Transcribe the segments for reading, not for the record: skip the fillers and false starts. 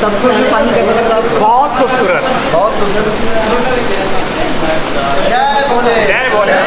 सतपुर में पानी कैसा लग रहा है? बहुत खूबसूरत, बहुत खूबसूरत। जय भोले, जय भोले।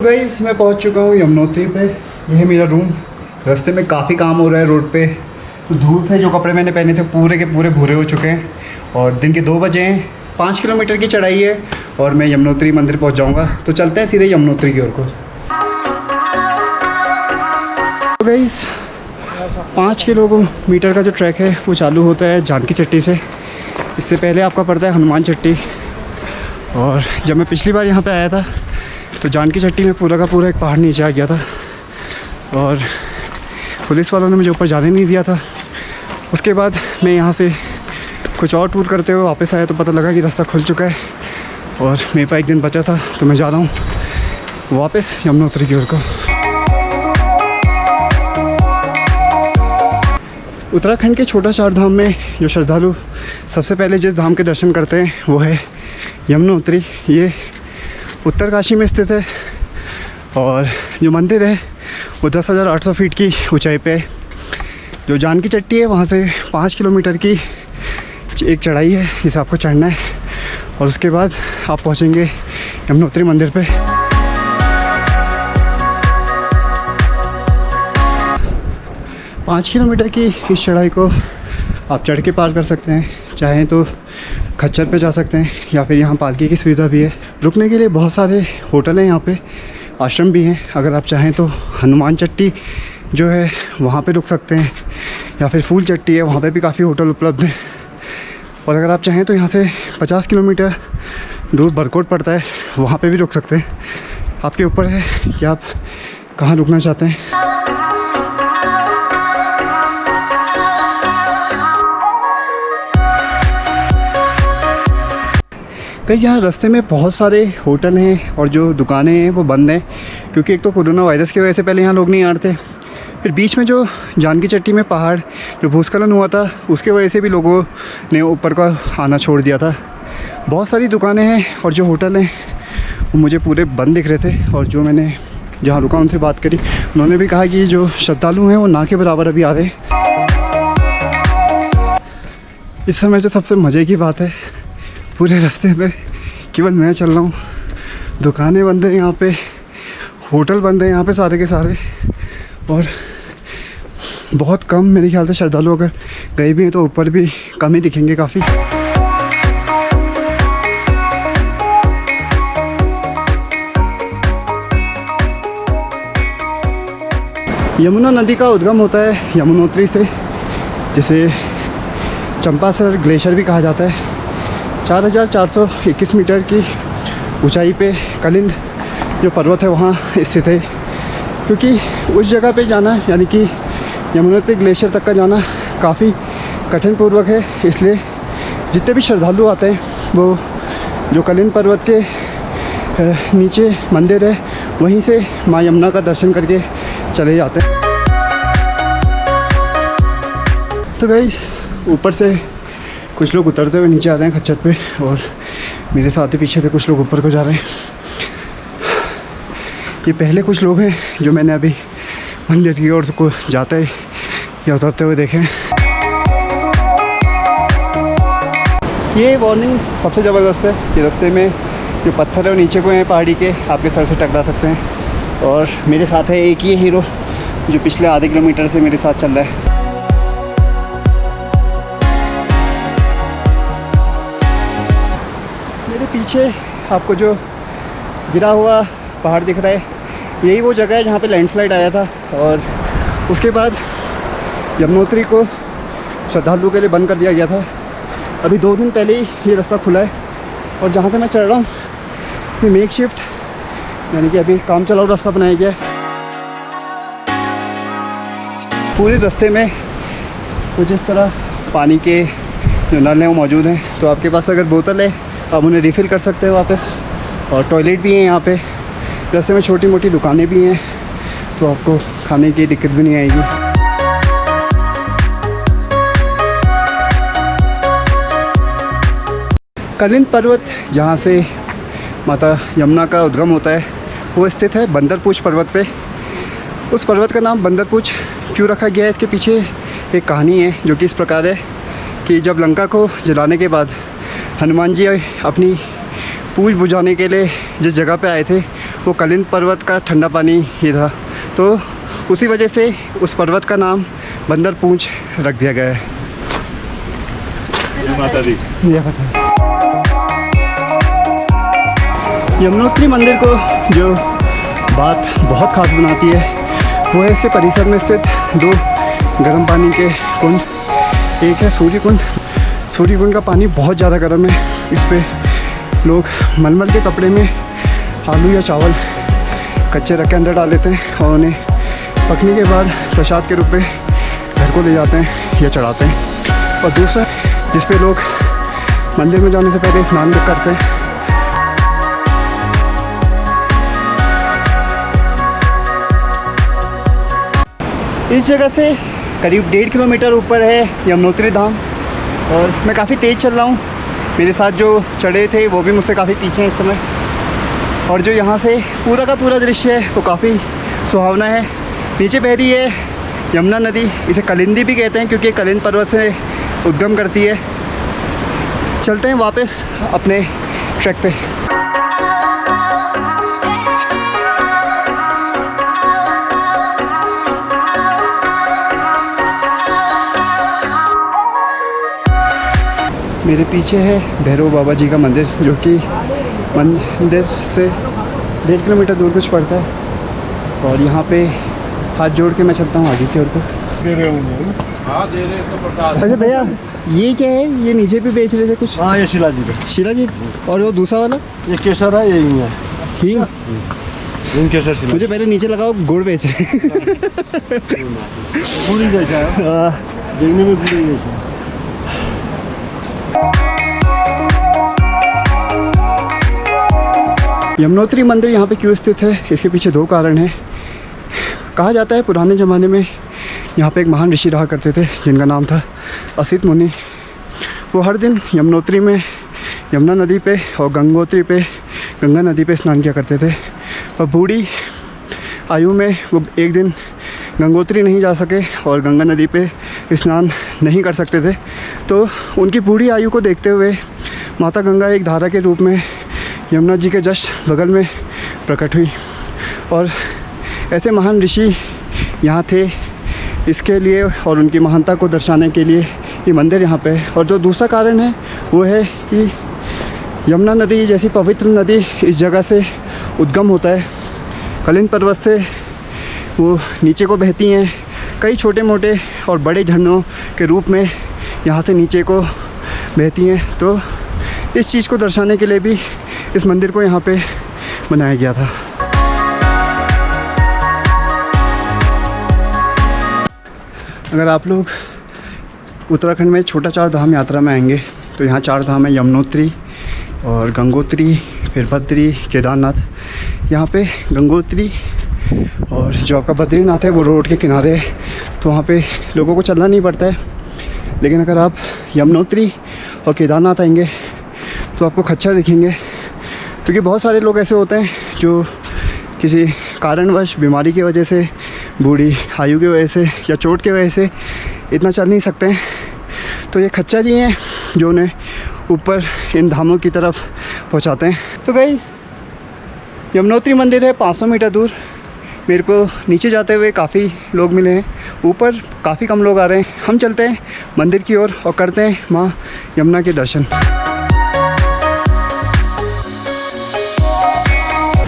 गाइस मैं पहुंच चुका हूँ यमुनोत्री पे। यह है मेरा रूम। रास्ते में काफ़ी काम हो रहा है रोड पे, तो धूल से जो कपड़े मैंने पहने थे पूरे के पूरे भूरे हो चुके हैं। और दिन के 2 बजे हैं, 5 किलोमीटर की चढ़ाई है और मैं यमुनोत्री मंदिर पहुंच जाऊंगा। तो चलते हैं सीधे यमुनोत्री की ओर को। तो गाइस 5 किलोमीटर का जो ट्रैक है वो चालू होता है जानकी चट्टी से। इससे पहले आपका पड़ता है हनुमान चट्टी। और जब मैं पिछली बार यहाँ पर आया था तो जानकी चट्टी में पूरा का पूरा एक पहाड़ नीचे आ गया था और पुलिस वालों ने मुझे ऊपर जाने नहीं दिया था। उसके बाद मैं यहाँ से कुछ और टूर करते हुए वापस आया तो पता लगा कि रास्ता खुल चुका है और मेरे पास एक दिन बचा था, तो मैं जा रहा हूँ वापस यमुनोत्री की ओर को। उत्तराखंड के छोटा चार धाम में जो श्रद्धालु सबसे पहले जिस धाम के दर्शन करते हैं वो है यमुनोत्री। ये उत्तरकाशी में स्थित है और जो मंदिर है वो 10,800 फीट की ऊंचाई पे है। जो जानकी चट्टी है वहाँ से 5 किलोमीटर की एक चढ़ाई है जिसे आपको चढ़ना है और उसके बाद आप पहुँचेंगे यमुनोत्री मंदिर पे। पाँच किलोमीटर की इस चढ़ाई को आप चढ़ के पार कर सकते हैं, चाहें तो खच्चर पे जा सकते हैं या फिर यहाँ पालकी की सुविधा भी है। रुकने के लिए बहुत सारे होटल हैं, यहाँ पे आश्रम भी हैं। अगर आप चाहें तो हनुमान चट्टी जो है वहाँ पे रुक सकते हैं या फिर फूल चट्टी है, वहाँ पे भी काफ़ी होटल उपलब्ध हैं। और अगर आप चाहें तो यहाँ से 50 किलोमीटर दूर बरकोट पड़ता है, वहाँ पे भी रुक सकते हैं। आपके ऊपर है कि आप कहाँ रुकना चाहते हैं। कई यहाँ रास्ते में बहुत सारे होटल हैं और जो दुकानें हैं वो बंद हैं, क्योंकि एक तो कोरोना वायरस की वजह से पहले यहाँ लोग नहीं आ रहे थे। फिर बीच में जो जानकी चट्टी में पहाड़ जो भूस्खलन हुआ था उसके वजह से भी लोगों ने ऊपर का आना छोड़ दिया था। बहुत सारी दुकानें हैं और जो होटल हैं वो मुझे पूरे बंद दिख रहे थे। और जो मैंने जहाँ रुका उनसे बात करी, उन्होंने भी कहा कि जो श्रद्धालु हैं वो ना के बराबर अभी आ रहे हैं। इस समय जो सबसे मज़े की बात है, पूरे रास्ते में केवल मैं चल रहा हूँ। दुकानें बंद हैं यहाँ पे, होटल बंद हैं यहाँ पे सारे के सारे, और बहुत कम मेरे ख्याल से श्रद्धालु अगर गए भी हैं तो ऊपर भी कम ही दिखेंगे काफ़ी। यमुना नदी का उद्गम होता है यमुनोत्री से, जिसे चंपासर ग्लेशियर भी कहा जाता है। 4,421 मीटर की ऊंचाई पे कलिंद जो पर्वत है वहाँ स्थित है। क्योंकि उस जगह पे जाना यानी कि यमुनोत्री ग्लेशियर तक का जाना काफ़ी कठिन पूर्वक है, इसलिए जितने भी श्रद्धालु आते हैं वो जो कलिंद पर्वत के नीचे मंदिर है वहीं से माँ यमुना का दर्शन करके चले जाते हैं। तो गाइस ऊपर से कुछ लोग उतरते हुए नीचे आ रहे हैं खच्चर पे, और मेरे साथ ही पीछे से कुछ लोग ऊपर को जा रहे हैं। ये पहले कुछ लोग हैं जो मैंने अभी मंदिर की ओर को जाते या उतरते हुए देखे। ये वार्निंग सबसे ज़बरदस्त है। ये रास्ते में जो पत्थर है वो नीचे को हैं पहाड़ी के, आपके सर से टकरा सकते हैं। और मेरे साथ है एक ये हीरो जो पिछले आधे किलोमीटर से मेरे साथ चल रहा है। मेरे पीछे आपको जो गिरा हुआ पहाड़ दिख रहा है, यही वो जगह है जहाँ पे लैंडस्लाइड आया था। और उसके बाद यमुनोत्री को श्रद्धालुओं के लिए बंद कर दिया गया था। अभी 2 दिन पहले ही ये रास्ता खुला है और जहाँ से मैं चढ़ रहा हूँ ये मेक शिफ्ट यानी कि अभी काम चलाऊ रास्ता बनाया गया है। पूरे रास्ते में कुछ इस तरह पानी के जो नल हैं वो मौजूद हैं, तो आपके पास अगर बोतल है आप उन्हें रिफ़िल कर सकते हैं वापस। और टॉयलेट भी हैं यहाँ पे। रास्ते में छोटी मोटी दुकानें भी हैं, तो आपको खाने की दिक्कत भी नहीं आएगी। कलिंद पर्वत जहाँ से माता यमुना का उद्गम होता है वो स्थित है बंदरपूछ पर्वत पे। उस पर्वत का नाम बंदरपूछ क्यों रखा गया है, इसके पीछे एक कहानी है जो कि इस प्रकार है कि जब लंका को जलाने के बाद हनुमान जी अपनी पूछ बुझाने के लिए जिस जगह पे आए थे वो कलिंद पर्वत का ठंडा पानी ही था, तो उसी वजह से उस पर्वत का नाम बंदरपूछ रख दिया गया है। जय माता दी। ये पता है। यमुनोत्री मंदिर को जो बात बहुत ख़ास बनाती है वो है इसके परिसर में स्थित 2 गर्म पानी के कुंड। एक है सूर्य कुंड। सूर्य कुंड का पानी बहुत ज़्यादा गर्म है। इस पर लोग मलमल के कपड़े में आलू या चावल कच्चे रख के अंदर डाल लेते हैं और उन्हें पकने के बाद प्रसाद के रूप में घर को ले जाते हैं या चढ़ाते हैं। और दूसरा जिस पे लोग मंदिर में जाने से पहले स्नान भी करते हैं। इस जगह से करीब 1.5 किलोमीटर ऊपर है यमुनोत्री धाम और मैं काफ़ी तेज़ चल रहा हूँ। मेरे साथ जो चढ़े थे वो भी मुझसे काफ़ी पीछे हैं इस समय। और जो यहाँ से पूरा का पूरा दृश्य है वो काफ़ी सुहावना है। नीचे बह रही है यमुना नदी, इसे कलिंदी भी कहते हैं क्योंकि कलिंद पर्वत से उद्गम करती है। चलते हैं वापस अपने ट्रैक पे। मेरे पीछे है भैरव बाबा जी का मंदिर जो कि मंदिर से 1.5 किलोमीटर दूर कुछ पड़ता है। और यहाँ पे हाथ जोड़ के मैं चलता हूँ आगे की ओर को। दे रहे होंगे। हाँ दे रहे तो प्रसाद। अच्छा भैया ये क्या है, ये नीचे पे बेच रहे थे कुछ? हाँ ये शिलाजी का। शिलाजीत। और वो दूसरा वाला ये केसर है, ये हींग है। हींग। हींग केसर शिलाजी। मुझे पहले नीचे लगाओ गुड़ बेच रहे पूरी जैसा है, देखने में पूरी जैसा है। यमुनोत्री मंदिर यहाँ पे क्यों स्थित है, इसके पीछे 2 कारण हैं। कहा जाता है पुराने ज़माने में यहाँ पे एक महान ऋषि रहा करते थे जिनका नाम था असित मुनि। वो हर दिन यमुनोत्री में यमुना नदी पे और गंगोत्री पे गंगा नदी पे स्नान किया करते थे। और बूढ़ी आयु में वो एक दिन गंगोत्री नहीं जा सके और गंगा नदी पे स्नान नहीं कर सकते थे, तो उनकी बूढ़ी आयु को देखते हुए माता गंगा एक धारा के रूप में यमुना जी के जस्ट बगल में प्रकट हुई। और ऐसे महान ऋषि यहाँ थे, इसके लिए और उनकी महानता को दर्शाने के लिए ये मंदिर यहाँ पे है। और जो दूसरा कारण है वो है कि यमुना नदी जैसी पवित्र नदी इस जगह से उद्गम होता है। कलिंद पर्वत से वो नीचे को बहती हैं। कई छोटे मोटे और बड़े झरनों के रूप में यहाँ से नीचे को बहती हैं। तो इस चीज़ को दर्शाने के लिए भी इस मंदिर को यहाँ पे बनाया गया था। अगर आप लोग उत्तराखंड में छोटा 4 धाम यात्रा में आएंगे तो यहाँ 4 धाम है, यमुनोत्री और गंगोत्री, फिर बद्री, केदारनाथ। यहाँ पे गंगोत्री और जो आपका बद्रीनाथ है वो रोड के किनारे है, तो वहाँ पे लोगों को चलना नहीं पड़ता है। लेकिन अगर आप यमुनोत्री और केदारनाथ आएंगे तो आपको खच्चर दिखेंगे, क्योंकि बहुत सारे लोग ऐसे होते हैं जो किसी कारणवश, बीमारी की वजह से, बूढ़ी आयु की वजह से या चोट की वजह से इतना चल नहीं सकते हैं। तो ये खच्चर ही हैं जो उन्हें ऊपर इन धामों की तरफ पहुंचाते हैं। तो गाइस यमुनोत्री मंदिर है 500 मीटर दूर। मेरे को नीचे जाते हुए काफ़ी लोग मिले हैं, ऊपर काफ़ी कम लोग आ रहे हैं। हम चलते हैं मंदिर की ओर और करते हैं माँ यमुना के दर्शन।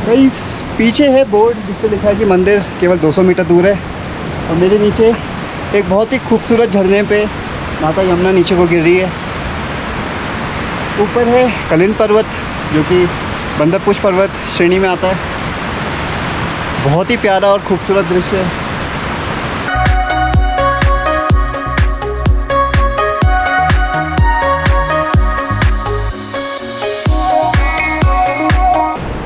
गाइस पीछे है बोर्ड जिस पे लिखा है कि मंदिर केवल 200 मीटर दूर है। और मेरे नीचे एक बहुत ही खूबसूरत झरने पे माता यमुना नीचे को गिर रही है। ऊपर है कलिंद पर्वत, जो कि बंदरपुष्प पर्वत श्रेणी में आता है। बहुत ही प्यारा और खूबसूरत दृश्य है।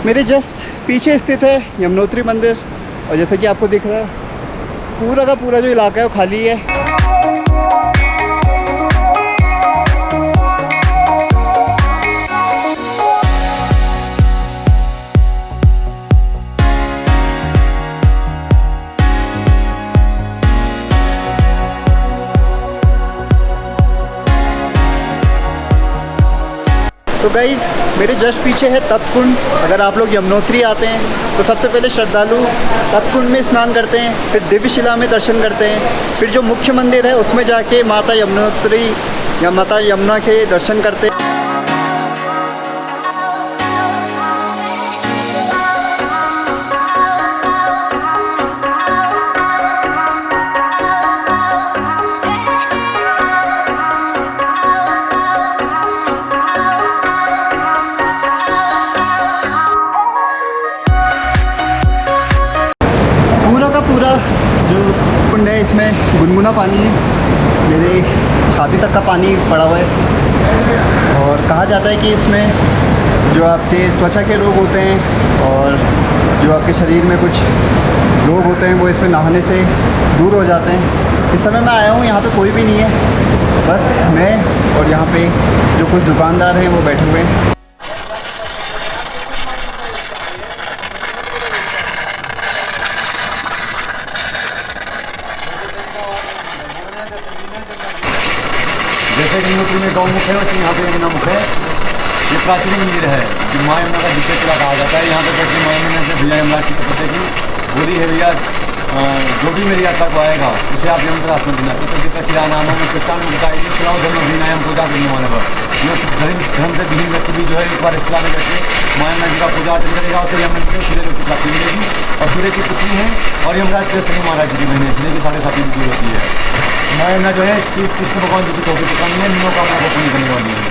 मेरे जस्ट पीछे स्थित है यमुनोत्री मंदिर, और जैसे कि आपको दिख रहा है पूरा का पूरा जो इलाका है वो खाली है। तो गाइज़ मेरे जस्ट पीछे है तप्त कुंड। अगर आप लोग यमुनोत्री आते हैं तो सबसे पहले श्रद्धालु तप्त कुंड में स्नान करते हैं, फिर दिव्यशिला में दर्शन करते हैं, फिर जो मुख्य मंदिर है उसमें जाके माता यमुनोत्री या माता यमुना के दर्शन करते हैं। पूरा जो कुंड है इसमें गुनगुना पानी है, मेरे छाती तक का पानी पड़ा हुआ है इसमें। और कहा जाता है कि इसमें जो आपके त्वचा के रोग होते हैं और जो आपके शरीर में कुछ रोग होते हैं वो इसमें नहाने से दूर हो जाते हैं। इस समय मैं आया हूँ, यहाँ पे कोई भी नहीं है, बस मैं और यहाँ पे जो कुछ दुकानदार हैं वो बैठे हुए हैं। जैसे गंगोत्री में गौमुख है वैसे यहाँ पे यमुना मुख है। ये प्राचीन मंदिर है कि माँ यमुना का द्वितीय किला कहा जाता है। यहाँ पे बैठे माँ यमुना से भैया यमुना की तपस्या की बोली है, भैया जो भी मेरी यात्रा को आएगा उसे आप यमुना आसन देना। तो शिला नाम है कृष्ण बताएगी खिलाओ धर्म अभिनायम पूजा करने वाले पर जो धर्म से विहीन व्यक्ति भी जो है एक बार शिला में बैठे माँ यमुना जी का पूजा अर्चन करेगा, उसे यमुना जी को सूर्य लोग की प्राप्ति मिलेगी। और सूर्य की पुत्री है और यमराज के शनि महाराज जी की बहन है, इसलिए कि 7.5 की होती है। माँ यमुना जो है श्री कृष्ण भगवान जी की टोपी दुकान है, मनोकामना को पूरी करने वाली है।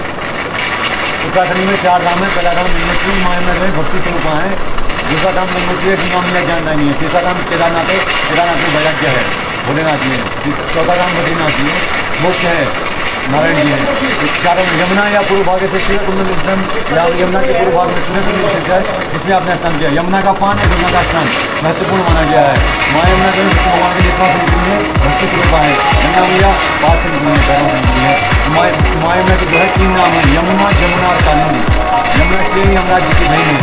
उत्तराखंड में 4 धाम है। पहला धाम यमुनोत्री, माँ यमुना जो है भक्ति स्वरूप है। दूसरा धाम गंगोत्री है, नाम लिया जानता नहीं है। तीसरा धाम केदारनाथ है, केदारनाथ में वैराग्य है, भोलेनाथ जी है। चौथा धाम बद्रीनाथ जी है, मोक्ष है, नारायण जी है। चारों यमुना या पूर्व भाग से सूर्य कुंड या यमुना के पूर्व भाग में सूर्य कुंड स्थित है, इसमें आपने स्नान किया। यमुना का पान है, यमुना का स्नान महत्वपूर्ण माना गया है। माँ यमुना जो भगवान के नेता से है, भक्ति स्वरूप है। गंगा मैया पाँच से है, पैरों से है। माँ यमुना के जो है 3 नाम है, यमुना, जमुना और कालिंदी। यमुना के यमराज जी की बहन है।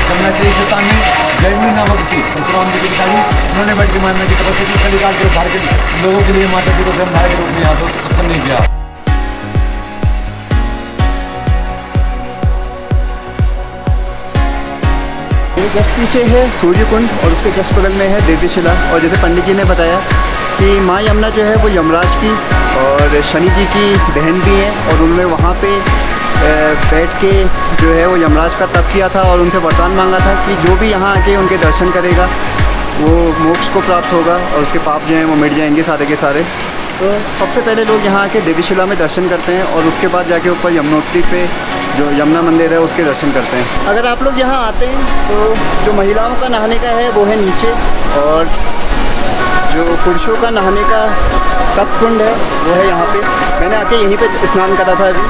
यमुना के स्थान में जयमिनी नामक ऋषि परशुराम जी की पिताजी, उन्होंने बैठ के माँ यमुना की तपस्या की। कलिकाल के उद्धार के लोगों के लिए माता जी को ब्रह्मधारी के रूप में यहाँ उत्पन्न नहीं किया। जस्ट पीछे है सूर्य कुंड और उसके जस्ट बगल में है दिव्यशिला। और जैसे पंडित जी ने बताया कि माँ यमुना जो है वो यमराज की और शनि जी की बहन भी है, और उन्होंने वहाँ पे बैठ के जो है वो यमराज का तप किया था और उनसे वरदान मांगा था कि जो भी यहाँ आके उनके दर्शन करेगा वो मोक्ष को प्राप्त होगा और उसके पाप जो हैं वो मिट जाएंगे सारे के सारे। तो सबसे पहले लोग यहाँ आके दिव्यशिला में दर्शन करते हैं और उसके बाद जाके ऊपर यमुनोत्री पे जो यमुना मंदिर है उसके दर्शन करते हैं। अगर आप लोग यहाँ आते हैं तो जो महिलाओं का नहाने का है वो है नीचे, और जो पुरुषों का नहाने का तप्त कुंड है वो है यहाँ पे। मैंने आके यहीं पे स्नान करा था अभी।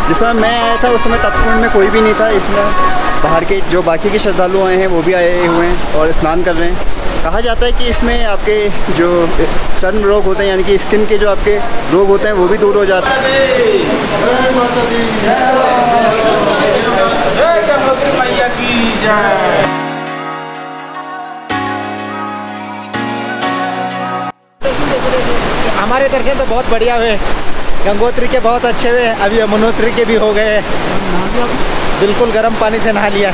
जिस समय मैं आया था उस समय तप्त कुंड में कोई भी नहीं था, इसमें बाहर के जो बाकी के श्रद्धालु आए हैं वो भी आए हुए हैं और स्नान कर रहे हैं। कहा जाता है कि इसमें आपके जो चर्म रोग होते हैं यानी कि स्किन के जो आपके रोग होते हैं वो भी दूर हो जाते हैं। हमारे दर्शन तो बहुत बढ़िया हुए, गंगोत्री के बहुत अच्छे हुए, अभी यमुनोत्री के भी हो गए। बिल्कुल गर्म पानी से नहा लिया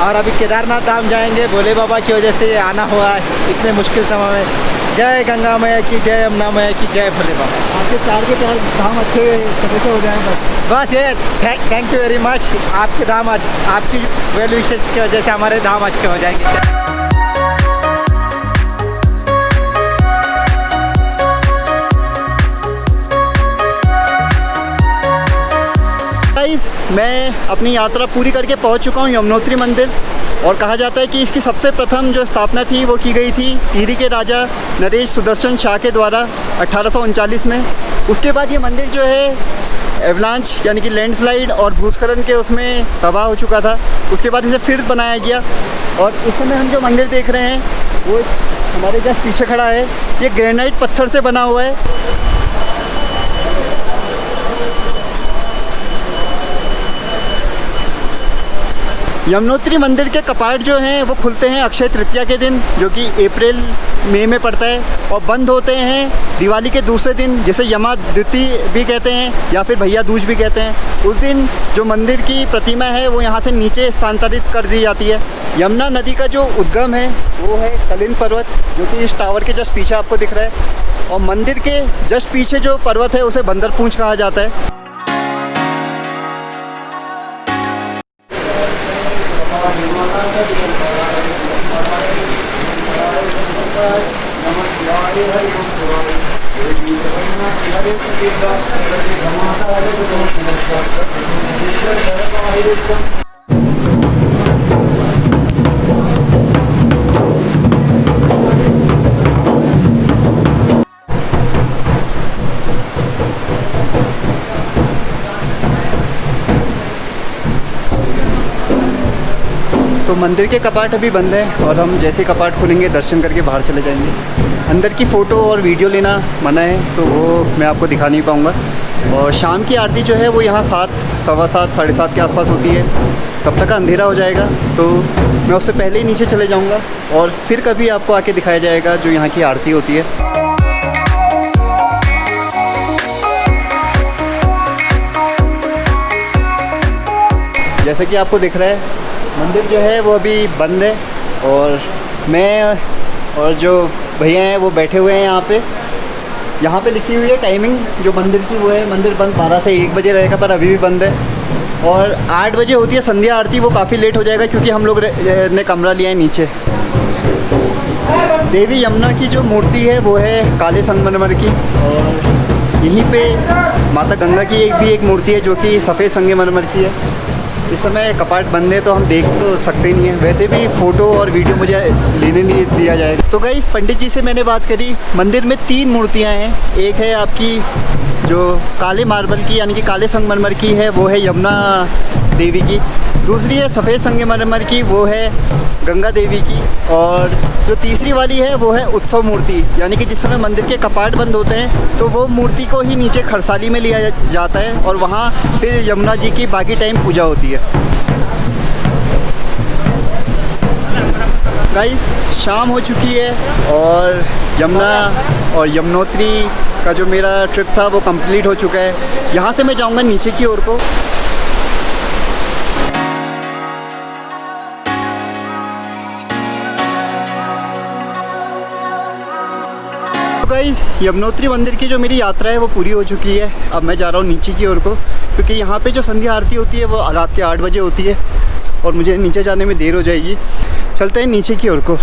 और अभी केदारनाथ धाम जाएंगे। भोले बाबा की वजह से आना हुआ है इतने मुश्किल समय में। जय गंगा मैया की जय, यमुना मैया की जय, भोले बाबा। आपके 4 के 4 धाम अच्छे तरीके से हो जाएँ बस ये थैंक यू वेरी मच। आपके धाम, आपकी वेल विशेष की वजह से हमारे धाम अच्छे हो जाएंगे। मैं अपनी यात्रा पूरी करके पहुंच चुका हूं यमुनोत्री मंदिर। और कहा जाता है कि इसकी सबसे प्रथम जो स्थापना थी वो की गई थी टिहरी के राजा नरेश सुदर्शन शाह के द्वारा 1839 में। उसके बाद ये मंदिर जो है एवलांच यानी कि लैंडस्लाइड और भूस्खलन के उसमें तबाह हो चुका था। उसके बाद इसे फिर बनाया गया और इस समय हम जो मंदिर देख रहे हैं वो हमारे जस्ट पीछे खड़ा है। ये ग्रेनाइट पत्थर से बना हुआ है। यमुनोत्री मंदिर के कपाट जो हैं वो खुलते हैं अक्षय तृतीया के दिन, जो कि अप्रैल मई में पड़ता है, और बंद होते हैं दिवाली के दूसरे दिन, जिसे यमा द्वितीय भी कहते हैं या फिर भैया दूज भी कहते हैं। उस दिन जो मंदिर की प्रतिमा है वो यहाँ से नीचे स्थानांतरित कर दी जाती है। यमुना नदी का जो उद्गम है वो है कलिंद पर्वत, जो कि इस टावर के जस्ट पीछे आपको दिख रहा है। और मंदिर के जस्ट पीछे जो पर्वत है उसे बंदरपूंछ कहा जाता है। तो मंदिर के कपाट अभी बंद हैं और हम जैसे कपाट खोलेंगे दर्शन करके बाहर चले जाएंगे। अंदर की फ़ोटो और वीडियो लेना मना है, तो वो मैं आपको दिखा नहीं पाऊँगा। और शाम की आरती जो है वो यहाँ 7, सवा 7, साढ़े 7 के आसपास होती है। तब तक अंधेरा हो जाएगा तो मैं उससे पहले ही नीचे चले जाऊँगा और फिर कभी आपको आके दिखाया जाएगा जो यहाँ की आरती होती है। जैसे कि आपको दिख रहा है मंदिर जो है वो अभी बंद है और मैं और जो भैया हैं वो बैठे हुए हैं यहाँ पे लिखी हुई है टाइमिंग जो मंदिर की, वो है मंदिर बंद 12 से 1 बजे रहेगा, पर अभी भी बंद है। और 8 बजे होती है संध्या आरती, वो काफ़ी लेट हो जाएगा क्योंकि हम लोग ने कमरा लिया है नीचे। देवी यमुना की जो मूर्ति है वो है काले संगमरमर की, और यहीं पे माता गंगा की एक मूर्ति है जो कि सफ़ेद संगमरमर की है। इस समय कपाट बंद है तो हम देख तो सकते ही नहीं है, वैसे भी फ़ोटो और वीडियो मुझे लेने नहीं दिया जाएगा। तो गाइस पंडित जी से मैंने बात करी। मंदिर में 3 मूर्तियां हैं। एक है आपकी जो काले मार्बल की यानी कि काले संगमरमर की है, वो है यमुना देवी की। दूसरी है सफ़ेद संगमरमर की, वो है गंगा देवी की। और जो तीसरी वाली है वो है उत्सव मूर्ति, यानी कि जिस समय मंदिर के कपाट बंद होते हैं तो वो मूर्ति को ही नीचे खरसाली में लिया जाता है और वहाँ फिर यमुना जी की बाकी टाइम पूजा होती है। गाइस शाम हो चुकी है और यमुना और यमुनोत्री का जो मेरा ट्रिप था वो कंप्लीट हो चुका है। यहाँ से मैं जाऊँगा नीचे की ओर को। गाइस यमुनोत्री मंदिर की जो मेरी यात्रा है वो पूरी हो चुकी है। अब मैं जा रहा हूँ नीचे की ओर को, क्योंकि यहाँ पे जो संध्या आरती होती है वो रात के 8 बजे होती है और मुझे नीचे जाने में देर हो जाएगी। चलते हैं नीचे की ओर को।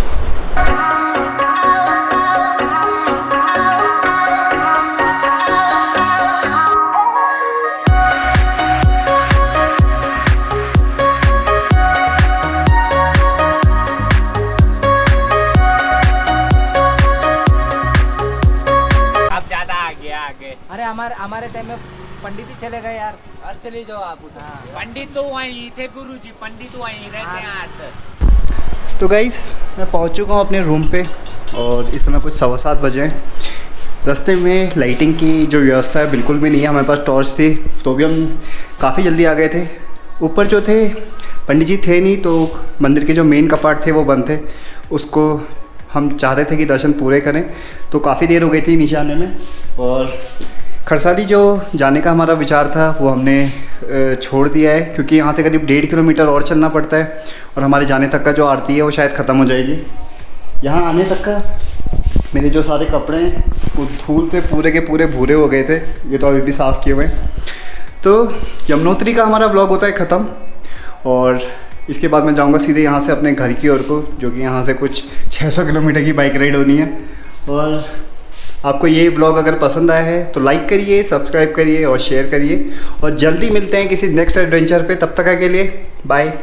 अरे हमारे टाइम में पंडित ही चले गए यार। और चले जाओ आप उधर। पंडित तो वहीं थे गुरुजी, पंडित वहीं रहते हैं 8-10। तो गाइस मैं पहुंच चुका हूं अपने रूम पे और इस समय कुछ 7:15 बजे हैं। रास्ते में लाइटिंग की जो व्यवस्था है बिल्कुल भी नहीं है। हमारे पास टॉर्च थी तो भी हम काफ़ी जल्दी आ गए थे। ऊपर जो थे पंडित जी थे नहीं, तो मंदिर के जो मेन कपाट थे वो बंद थे। उसको हम चाहते थे कि दर्शन पूरे करें, तो काफ़ी देर हो गई थी नीचे आने में। और खरसाली जो जाने का हमारा विचार था वो हमने छोड़ दिया है, क्योंकि यहाँ से करीब 1.5 किलोमीटर और चलना पड़ता है और हमारे जाने तक का जो आरती है वो शायद ख़त्म हो जाएगी। यहाँ आने तक का मेरे जो सारे कपड़े हैं वो धूल से पूरे के पूरे भूरे हो गए थे। ये तो अभी भी साफ़ किए हुए हैं। तो यमुनोत्री का हमारा ब्लॉग होता है ख़त्म और इसके बाद मैं जाऊँगा सीधे यहाँ से अपने घर की ओर को, जो कि यहाँ से कुछ 600 किलोमीटर की बाइक राइड होनी है। और आपको ये ब्लॉग अगर पसंद आया है तो लाइक करिए, सब्सक्राइब करिए और शेयर करिए, और जल्दी मिलते हैं किसी नेक्स्ट एडवेंचर पे। तब तक के लिए बाय।